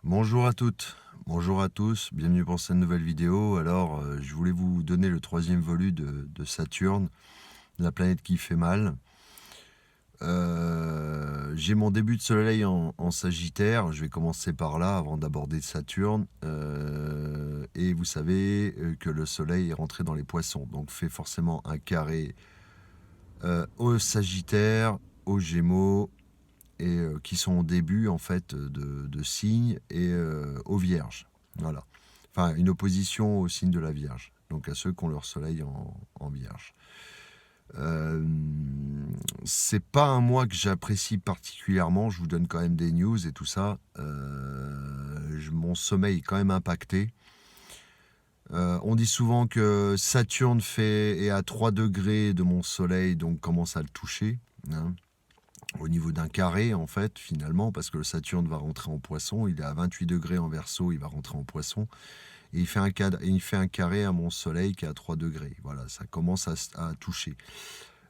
Bonjour à toutes, bonjour à tous, bienvenue pour cette nouvelle vidéo. Alors, je voulais vous donner le troisième volet de Saturne, la planète qui fait mal. J'ai mon début de soleil en Sagittaire, je vais commencer par là avant d'aborder Saturne. Et vous savez que le soleil est rentré dans les poissons, donc fait forcément un carré au Sagittaire, aux Gémeaux, et qui sont au début en fait de signes et aux Vierges. Voilà. Enfin, une opposition au signe de la Vierge, donc à ceux qui ont leur soleil en Vierge. Euh, c'est pas un mois que j'apprécie particulièrement, je vous donne quand même des news et tout ça. Mon sommeil est quand même impacté. On dit souvent que Saturne est à 3 degrés de mon soleil, donc commence à le toucher. Hein, au niveau d'un carré, en fait, finalement, parce que le Saturne va rentrer en poisson, il est à 28 degrés en Verseau, il va rentrer en poisson, et il fait un carré à mon soleil qui est à 3 degrés. Voilà, ça commence à toucher.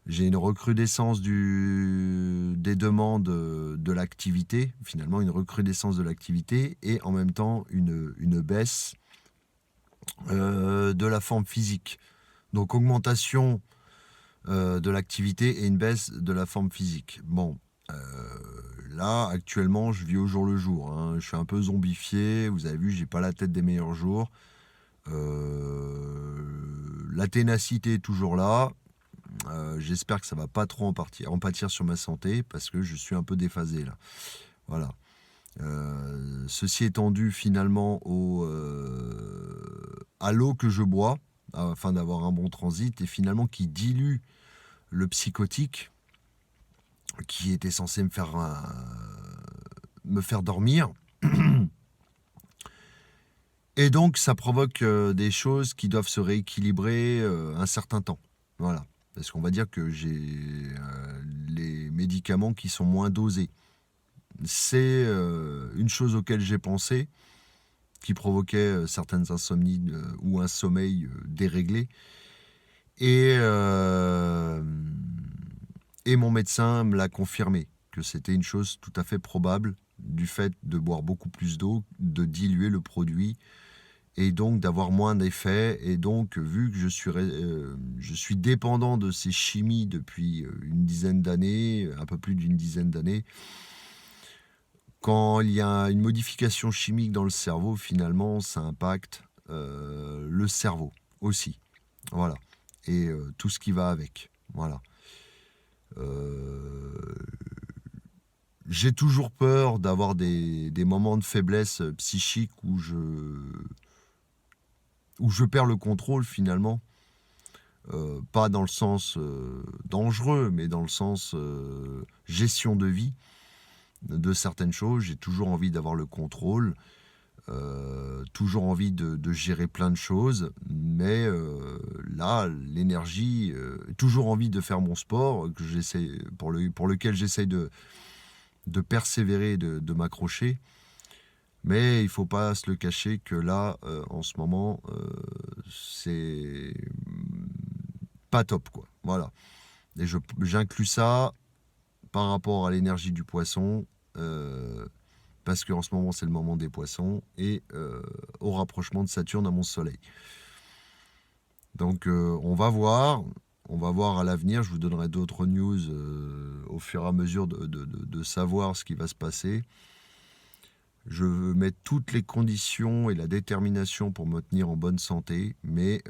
J'ai une recrudescence des demandes de l'activité, finalement une recrudescence de l'activité, et en même temps une baisse de la forme physique. Donc augmentation de l'activité et une baisse de la forme physique. Bon, là, actuellement, je vis au jour le jour. Hein. Je suis un peu zombifié. Vous avez vu, j'ai pas la tête des meilleurs jours. La ténacité est toujours là. J'espère que ça va pas trop en pâtir sur ma santé parce que je suis un peu déphasé là. Voilà. Ceci étant dû finalement à l'eau que je bois afin d'avoir un bon transit et finalement qui dilue le psychotique qui était censé me faire dormir. Et donc, ça provoque des choses qui doivent se rééquilibrer un certain temps. Voilà. Parce qu'on va dire que j'ai les médicaments qui sont moins dosés. C'est une chose auquel j'ai pensé, qui provoquait certaines insomnies ou un sommeil déréglé. Et, euh, et mon médecin me l'a confirmé, que c'était une chose tout à fait probable du fait de boire beaucoup plus d'eau, de diluer le produit et donc d'avoir moins d'effets. Et donc, vu que je suis dépendant de ces chimies depuis une dizaine d'années, un peu plus d'une dizaine d'années, quand il y a une modification chimique dans le cerveau, finalement, ça impacte le cerveau aussi. Voilà. Et tout ce qui va avec. Voilà. Euh, j'ai toujours peur d'avoir des moments de faiblesse psychique où je perds le contrôle finalement. Pas dans le sens dangereux, mais dans le sens gestion de vie de certaines choses. J'ai toujours envie d'avoir le contrôle, toujours envie de gérer plein de choses, mais là, l'énergie, toujours envie de faire mon sport, pour lequel j'essaye de persévérer, de m'accrocher. Mais il ne faut pas se le cacher que là, en ce moment, c'est pas top, quoi. Voilà. Et j'inclus ça par rapport à l'énergie du poisson, parce qu'en ce moment, c'est le moment des poissons, et au rapprochement de Saturne à mon soleil. Donc, on va voir à l'avenir. Je vous donnerai d'autres news au fur et à mesure de savoir ce qui va se passer. Je veux mettre toutes les conditions et la détermination pour me tenir en bonne santé, mais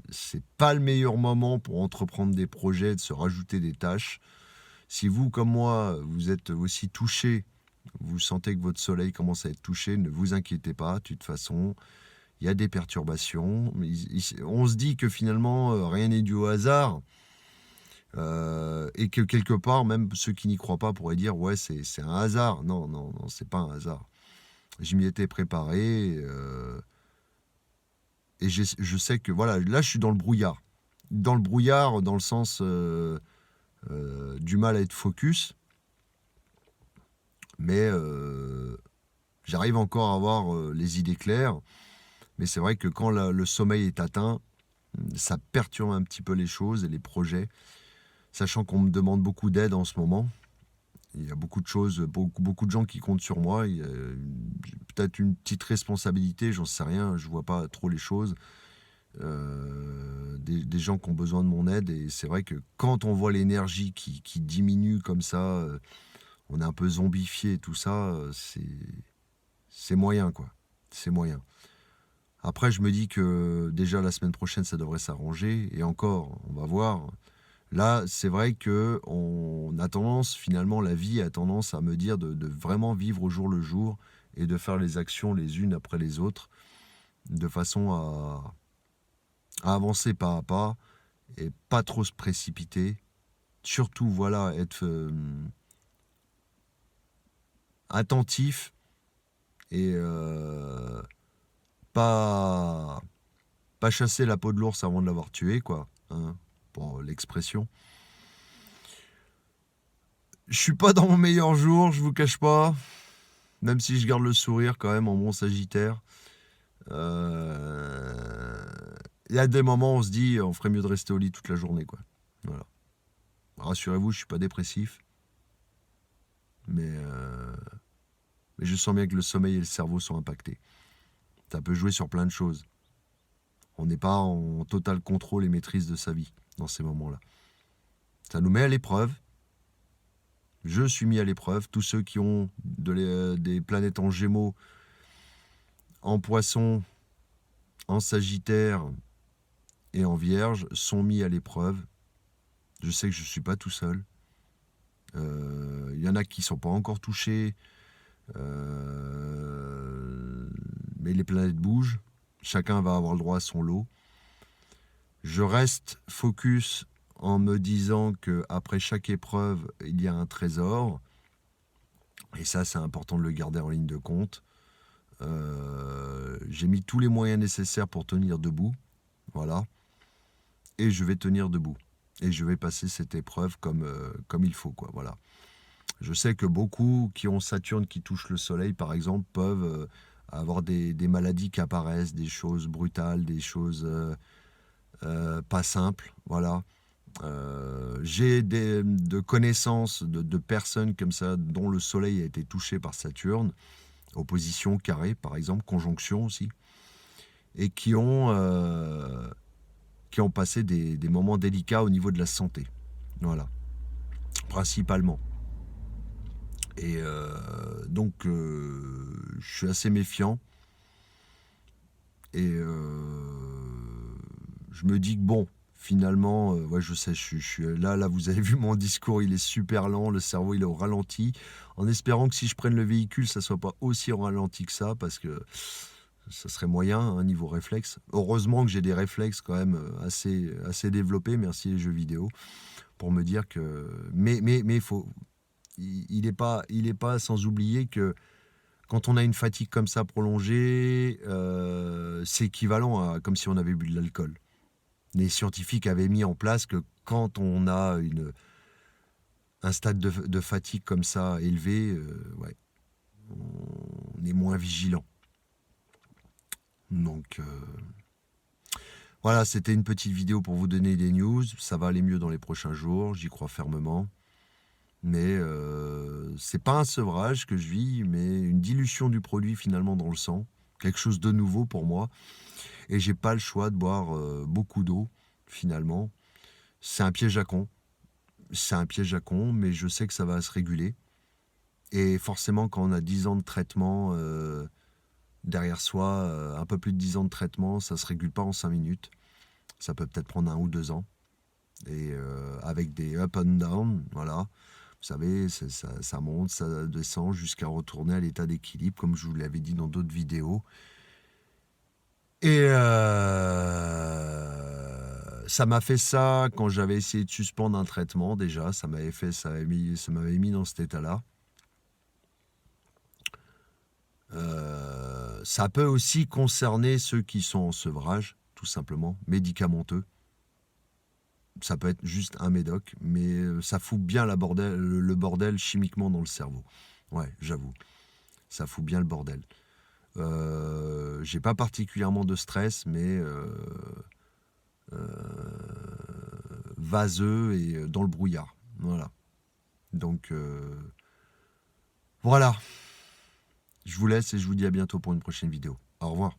c'est pas le meilleur moment pour entreprendre des projets, de se rajouter des tâches. Si vous, comme moi, vous êtes aussi touché, vous sentez que votre soleil commence à être touché, ne vous inquiétez pas, de toute façon, il y a des perturbations. On se dit que finalement, rien n'est dû au hasard. Et que quelque part, même ceux qui n'y croient pas pourraient dire ouais, c'est un hasard. Non, non, non, c'est pas un hasard. Je m'y étais préparé et je sais que voilà, là je suis dans le brouillard. Dans le brouillard, dans le sens du mal à être focus, mais j'arrive encore à avoir les idées claires. Mais c'est vrai que quand le sommeil est atteint, ça perturbe un petit peu les choses et les projets, sachant qu'on me demande beaucoup d'aide en ce moment. Il y a beaucoup de choses, beaucoup de gens qui comptent sur moi. peut-être une petite responsabilité, j'en sais rien, je vois pas trop les choses. Des gens qui ont besoin de mon aide, et c'est vrai que quand on voit l'énergie qui diminue comme ça, on est un peu zombifié et tout ça, c'est moyen, quoi. C'est moyen. Après, je me dis que déjà la semaine prochaine, ça devrait s'arranger, et encore, on va voir. Là, c'est vrai que on a tendance, finalement, la vie a tendance à me dire de vraiment vivre au jour le jour et de faire les actions les unes après les autres, de façon à avancer pas à pas et pas trop se précipiter. Surtout, voilà, être attentif et pas, pas chasser la peau de l'ours avant de l'avoir tué, quoi, hein, pour l'expression. Je suis pas dans mon meilleur jour, je vous cache pas, même si je garde le sourire quand même en bon Sagittaire. Il y a des moments où on se dit on ferait mieux de rester au lit toute la journée, quoi. Voilà. Rassurez-vous, je suis pas dépressif, mais je sens bien que le sommeil et le cerveau sont impactés. Ça peut jouer sur plein de choses. On n'est pas en total contrôle et maîtrise de sa vie dans ces moments-là. Ça nous met à l'épreuve. Je suis mis à l'épreuve. Tous ceux qui ont des planètes en Gémeaux, en Poisson, en Sagittaire et en Vierge sont mis à l'épreuve. Je sais que je ne suis pas tout seul. Il y en a qui ne sont pas encore touchés. Mais les planètes bougent. Chacun va avoir le droit à son lot. Je reste focus en me disant qu'après chaque épreuve, il y a un trésor. Et ça, c'est important de le garder en ligne de compte. J'ai mis tous les moyens nécessaires pour tenir debout. Voilà. Et je vais tenir debout. Et je vais passer cette épreuve comme il faut, quoi. Voilà. Je sais que beaucoup qui ont Saturne qui touche le Soleil, par exemple, peuvent avoir des maladies qui apparaissent, des choses brutales, des choses pas simples. Voilà. J'ai de connaissances de personnes comme ça dont le Soleil a été touché par Saturne, opposition, carré, par exemple, conjonction aussi, et qui ont passé des moments délicats au niveau de la santé. Voilà. Principalement. Et donc, je suis assez méfiant. Et je me dis que bon, finalement, ouais, je sais, je suis là, vous avez vu mon discours, il est super lent, le cerveau, il est au ralenti, en espérant que si je prenne le véhicule, ça soit pas aussi au ralenti que ça, parce que ça serait moyen, hein, niveau réflexe. Heureusement que j'ai des réflexes quand même assez développés, merci les jeux vidéo, pour me dire que... Mais faut... il est pas sans oublier que quand on a une fatigue comme ça prolongée, c'est équivalent à comme si on avait bu de l'alcool. Les scientifiques avaient mis en place que quand on a un stade de fatigue comme ça élevé, ouais, on est moins vigilant. Donc voilà, c'était une petite vidéo pour vous donner des news. Ça va aller mieux dans les prochains jours, j'y crois fermement. Mais c'est pas un sevrage que je vis, mais une dilution du produit finalement dans le sang. Quelque chose de nouveau pour moi. Et j'ai pas le choix de boire beaucoup d'eau, finalement. C'est un piège à con. C'est un piège à con, mais je sais que ça va se réguler. Et forcément, quand on a 10 ans de traitement derrière soi, un peu plus de 10 ans de traitement, ça se régule pas en 5 minutes. Ça peut peut-être prendre 1 ou 2 ans. Et avec des up and down, voilà. Vous savez, ça monte, ça descend jusqu'à retourner à l'état d'équilibre, comme je vous l'avais dit dans d'autres vidéos. Et ça m'a fait ça quand j'avais essayé de suspendre un traitement déjà. Ça m'avait mis dans cet état-là. Ça peut aussi concerner ceux qui sont en sevrage, tout simplement, médicamenteux. Ça peut être juste un médoc, mais ça fout bien le bordel chimiquement dans le cerveau. Ouais, j'avoue. Ça fout bien le bordel. J'ai pas particulièrement de stress, mais vaseux et dans le brouillard. Voilà. Donc, voilà. Je vous laisse et je vous dis à bientôt pour une prochaine vidéo. Au revoir.